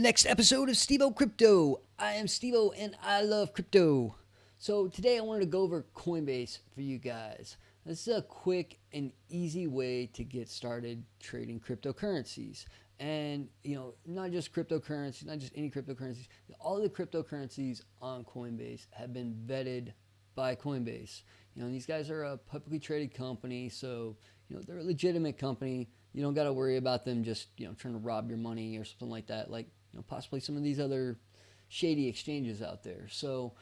Next episode of Steve-O Crypto. I am Steve-O and I love crypto. So today I wanted to go over Coinbase for you guys. This is a quick and easy way to get started trading cryptocurrencies. And, not just cryptocurrencies, not just any cryptocurrencies, all the cryptocurrencies on Coinbase have been vetted by Coinbase. These guys are a publicly traded company, so, they're a legitimate company. You don't got to worry about them just, trying to rob your money or something like that. Like, possibly some of these other shady exchanges out there. So,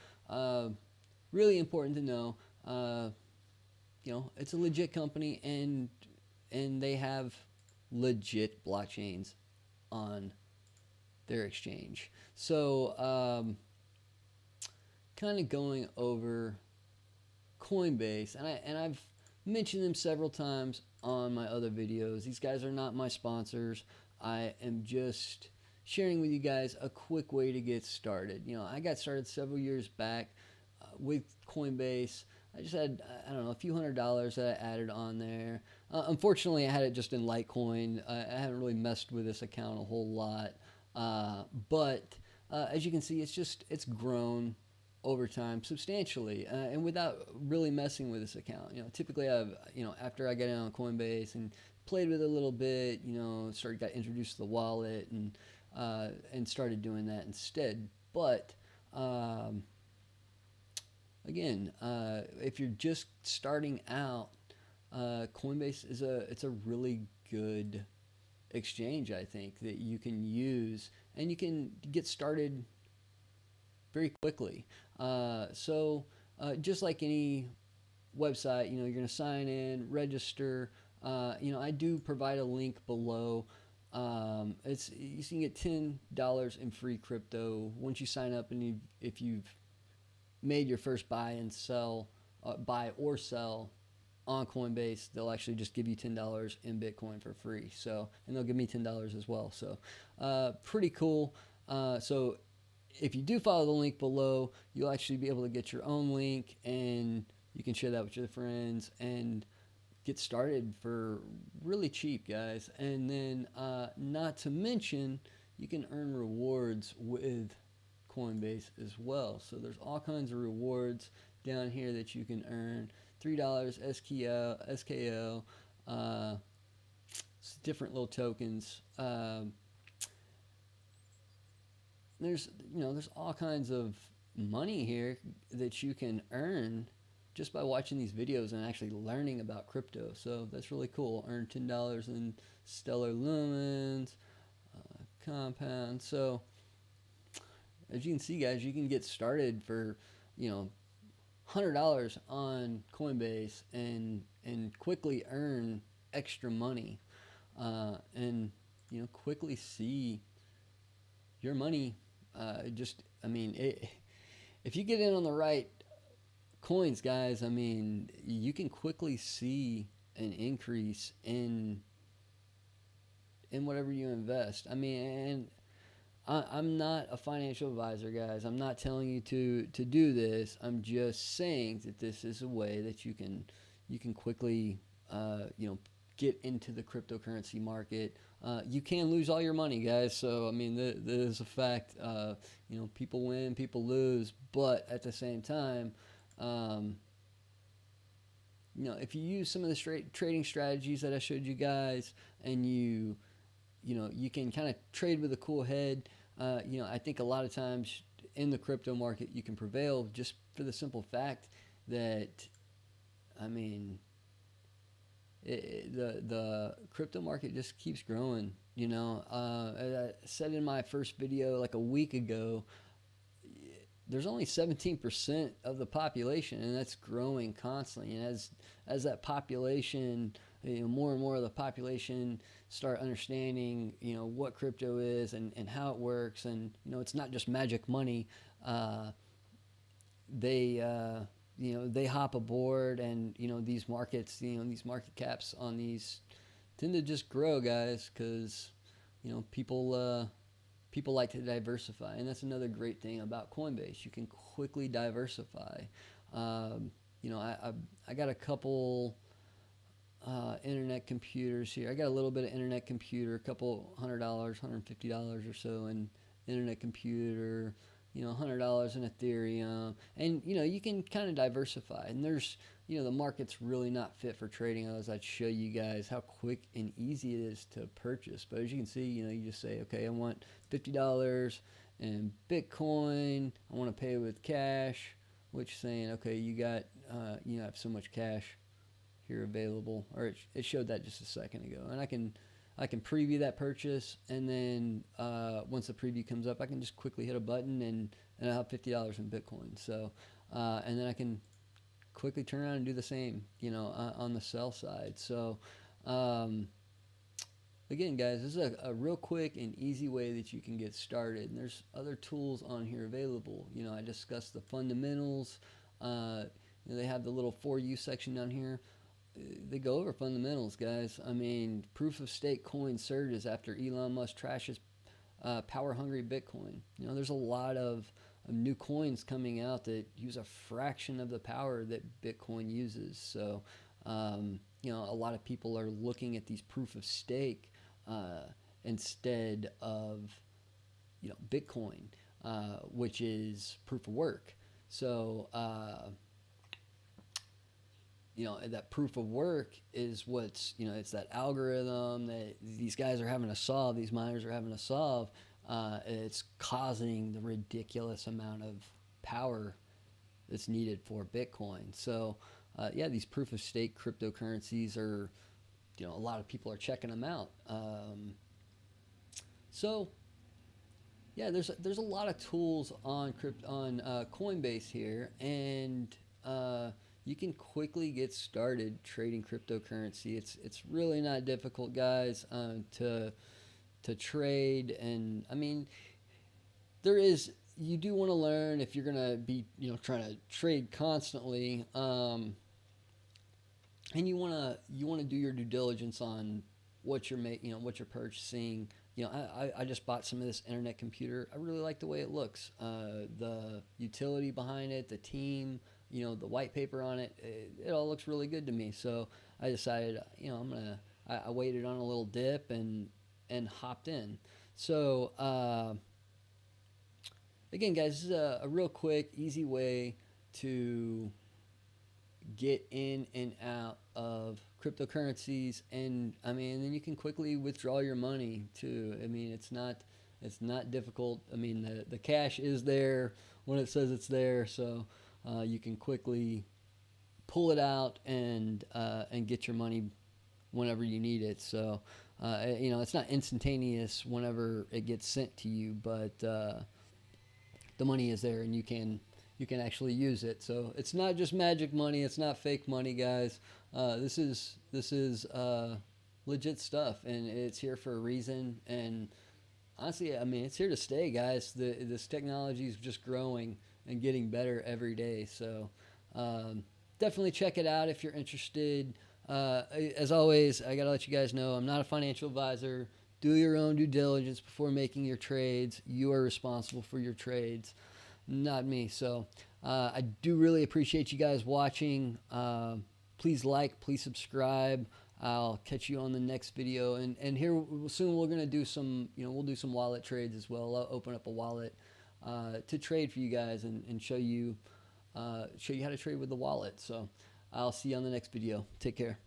really important to know. It's a legit company, and they have legit blockchains on their exchange. So, kind of going over Coinbase, and I've mentioned them several times on my other videos. These guys are not my sponsors. I am just sharing with you guys a quick way to get started. I got started several years back with Coinbase. I just had, I don't know, a few $100s that I added on there. Unfortunately, I had it just in Litecoin. I haven't really messed with this account a whole lot. But as you can see, it's grown over time substantially, and without really messing with this account. Typically after I got in on Coinbase and played with it a little bit, got introduced to the wallet and started doing that instead. But again, if you're just starting out, Coinbase it's a really good exchange, I think, that you can use, and you can get started very quickly. Just like any website, you're going to sign in, register. I do provide a link below. It's You can get $10 in free crypto once you sign up, and if you've made your first buy or sell on Coinbase, they'll actually just give you $10 in Bitcoin for free. So, and they'll give me $10 as well. So, pretty cool. So if you do follow the link below, you'll actually be able to get your own link, and you can share that with your friends and get started for really cheap, guys. And then, not to mention, you can earn rewards with Coinbase as well. So there's all kinds of rewards down here that you can earn. $3 SKL, different little tokens. There's all kinds of money here that you can earn just by watching these videos and actually learning about crypto. So that's really cool. Earn $10 in stellar lumens, compound. So as you can see, guys, you can get started for $100 on Coinbase and quickly earn extra money, and quickly see your money. If you get in on the right coins, guys, you can quickly see an increase in whatever you invest. And I'm not a financial advisor, guys. I'm not telling you to do this. I'm just saying that this is a way that you can quickly get into the cryptocurrency market. You can lose all your money, guys. So that is a fact. People win, people lose, but at the same time, if you use some of the trading strategies that I showed you guys, and you can kind of trade with a cool head. I think a lot of times in the crypto market you can prevail just for the simple fact that, the crypto market just keeps growing. As I said in my first video like a week ago, there's only 17% of the population, and that's growing constantly. And as that population, more and more of the population start understanding, what crypto is and how it works, and it's not just magic money. They hop aboard, and these markets, these market caps on these tend to just grow, guys, because people like to diversify, and that's another great thing about Coinbase. You can quickly diversify. I got a couple internet computers here. I got a little bit of internet computer, a couple $100, $150 or so, and internet computer, $100 in Ethereum, and you can kind of diversify. And there's the market's really not fit for trading. Otherwise, I'd show you guys how quick and easy it is to purchase. But as you can see, you just say, okay, I want $50 in Bitcoin. I want to pay with cash, which saying, okay, you got have so much cash here available, or it showed that just a second ago, and I can preview that purchase, and then once the preview comes up, I can just quickly hit a button, and I have $50 in Bitcoin. So and then I can quickly turn around and do the same, on the sell side. So again, guys, this is a real quick and easy way that you can get started. And there's other tools on here available. I discussed the fundamentals. They have the little For You section down here. They go over fundamentals, guys. I mean, proof of stake coin surges after Elon Musk trashes power hungry Bitcoin. There's a lot of new coins coming out that use a fraction of the power that Bitcoin uses. So, a lot of people are looking at these proof of stake instead of Bitcoin, which is proof of work. So that proof of work is what's it's that algorithm that these guys are having to solve, these miners are having to solve. It's causing the ridiculous amount of power that's needed for Bitcoin. So these proof of stake cryptocurrencies are, a lot of people are checking them out. There's a lot of tools on Coinbase here, and you can quickly get started trading cryptocurrency. It's really not difficult, guys, to trade. And I mean, you do want to learn if you're gonna be trying to trade constantly, and you wanna do your due diligence on what you're what you're purchasing. I just bought some of this internet computer. I really like the way it looks, the utility behind it, the team, the white paper on it. It all looks really good to me. So I decided, I waited on a little dip and hopped in. So again, guys, this is a real quick, easy way to get in and out of cryptocurrencies, and then you can quickly withdraw your money too. It's not difficult. The cash is there when it says it's there, so you can quickly pull it out and get your money whenever you need it. So it's not instantaneous whenever it gets sent to you, but the money is there, and you can actually use it. So it's not just magic money. It's not fake money, guys. This is legit stuff, and it's here for a reason. And honestly, it's here to stay, guys. This technology is just growing and getting better every day. So definitely check it out if you're interested. As always, I gotta let you guys know I'm not a financial advisor. Do your own due diligence before making your trades. You are responsible for your trades, not me. So I do really appreciate you guys watching. Please like, please subscribe. I'll catch you on the next video. And here soon we're gonna do some, we'll do some wallet trades as well. I'll open up a wallet to trade for you guys and show you how to trade with the wallet. So I'll see you on the next video. Take care.